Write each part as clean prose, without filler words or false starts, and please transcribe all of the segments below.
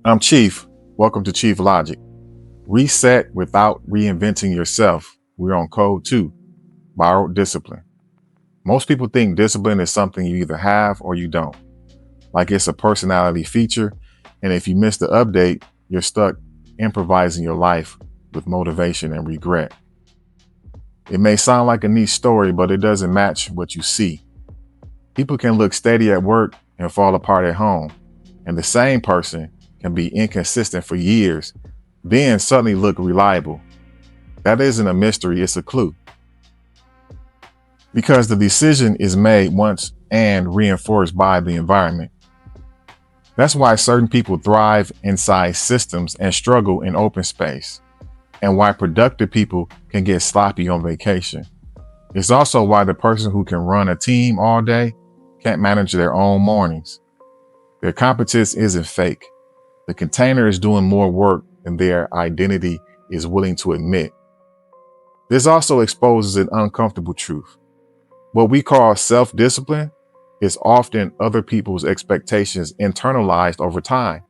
I'm Chief. Welcome to Chief Logic. Reset without reinventing yourself. We're on code 2, borrowed discipline. Most people think discipline is something you either have or you don't, like it's a personality feature, and if you miss the update, you're stuck improvising your life with motivation and regret. It may sound like a neat story, but it doesn't match what you see. People can look steady at work and fall apart at home, and the same person can be inconsistent for years, then suddenly look reliable. That isn't a mystery, it's a clue. Because the decision is made once and reinforced by the environment. That's why certain people thrive inside systems and struggle in open space, and why productive people can get sloppy on vacation. It's also why the person who can run a team all day can't manage their own mornings. Their competence isn't fake. The container is doing more work than their identity is willing to admit. This also exposes an uncomfortable truth. What we call self-discipline is often other people's expectations internalized over time.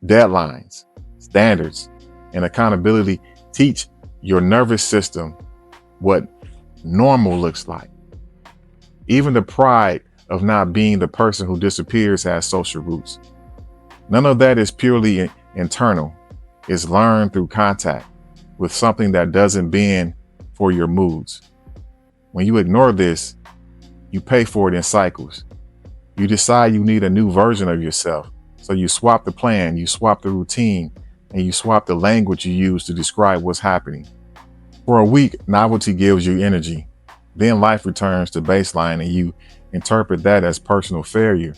Deadlines, standards, and accountability teach your nervous system what normal looks like. Even the pride of not being the person who disappears has social roots. None of that is purely internal. It's learned through contact with something that doesn't bend for your moods. When you ignore this, you pay for it in cycles. You decide you need a new version of yourself. So you swap the plan, you swap the routine, and you swap the language you use to describe what's happening. For a week, novelty gives you energy. Then life returns to baseline and you interpret that as personal failure.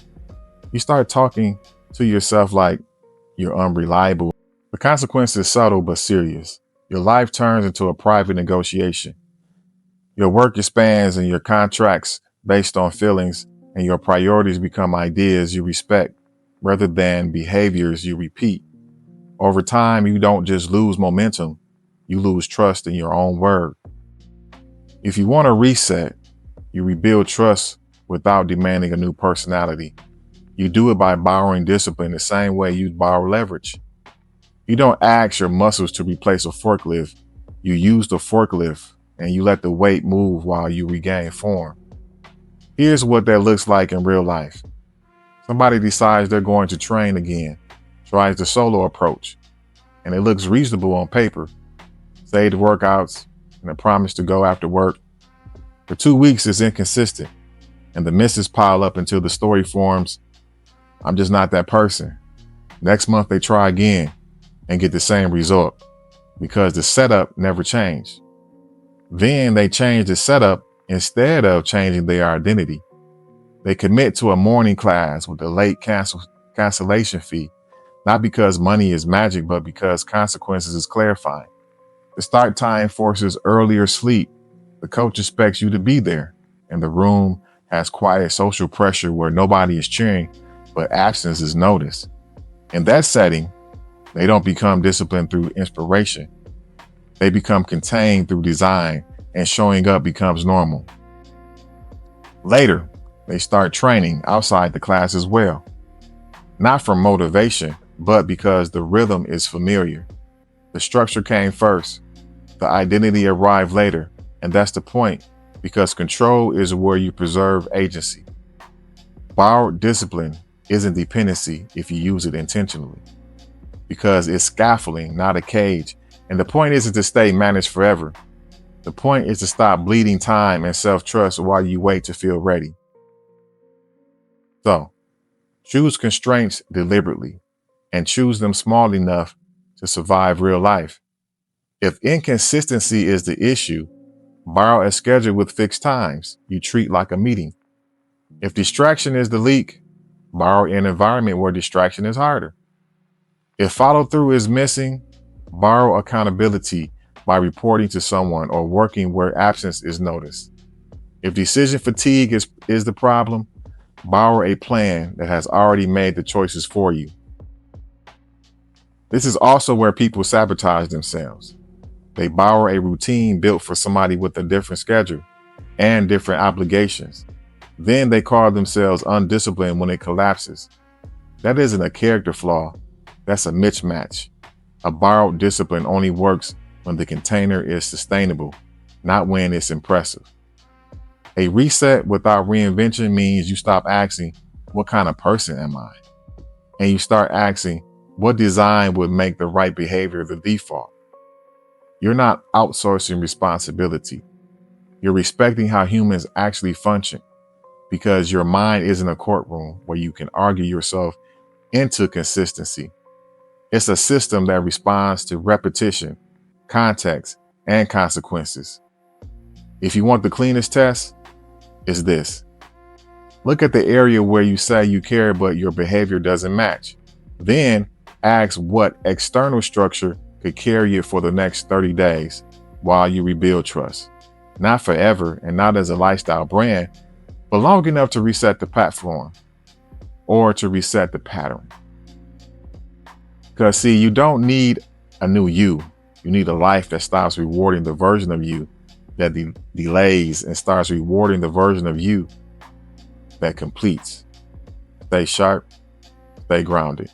You start talking to yourself like you're unreliable. The consequence is subtle but serious. Your life turns into a private negotiation. Your work expands and your contracts based on feelings, and your priorities become ideas you respect rather than behaviors you repeat. Over time, you don't just lose momentum, you lose trust in your own word. If you want to reset, you rebuild trust without demanding a new personality. You do it by borrowing discipline the same way you borrow leverage. You don't ask your muscles to replace a forklift. You use the forklift and you let the weight move while you regain form. Here's what that looks like in real life. Somebody decides they're going to train again, tries the solo approach, and it looks reasonable on paper. Say the workouts and a promise to go after work. For 2 weeks, it's inconsistent, and the misses pile up until the story forms, I'm just not that person. Next month, they try again and get the same result because the setup never changed. Then they change the setup instead of changing their identity. They commit to a morning class with a late cancellation fee, not because money is magic, but because consequences is clarifying. The start time forces earlier sleep. The coach expects you to be there, and the room has quiet social pressure where nobody is cheering, but absence is noticed. In that setting, they don't become disciplined through inspiration. They become contained through design, and showing up becomes normal. Later, they start training outside the class as well. Not from motivation, but because the rhythm is familiar. The structure came first. The identity arrived later. And that's the point, because control is where you preserve agency. Borrowed discipline isn't dependency if you use it intentionally, because it's scaffolding, not a cage. And the point isn't to stay managed forever. The point is to stop bleeding time and self-trust while you wait to feel ready. So, choose constraints deliberately and choose them small enough to survive real life. If inconsistency is the issue, borrow a schedule with fixed times you treat like a meeting. If distraction is the leak, borrow an environment where distraction is harder. If follow through is missing, borrow accountability by reporting to someone or working where absence is noticed. If decision fatigue is the problem, borrow a plan that has already made the choices for you. This is also where people sabotage themselves. They borrow a routine built for somebody with a different schedule and different obligations. Then they call themselves undisciplined when it collapses. That isn't a character flaw. That's a mismatch. A borrowed discipline only works when the container is sustainable, not when it's impressive. A reset without reinvention means you stop asking, what kind of person am I? And you start asking, what design would make the right behavior the default? You're not outsourcing responsibility. You're respecting how humans actually function because your mind isn't a courtroom where you can argue yourself into consistency. It's a system that responds to repetition, context, and consequences. If you want the cleanest test, it's this. Look at the area where you say you care, but your behavior doesn't match. Then ask what external structure could carry it for the next 30 days while you rebuild trust. Not forever and not as a lifestyle brand, but long enough to reset the platform or to reset the pattern. Because see, you don't need a new you. You need a life that stops rewarding the version of you that delays and starts rewarding the version of you that completes. Stay sharp, stay grounded.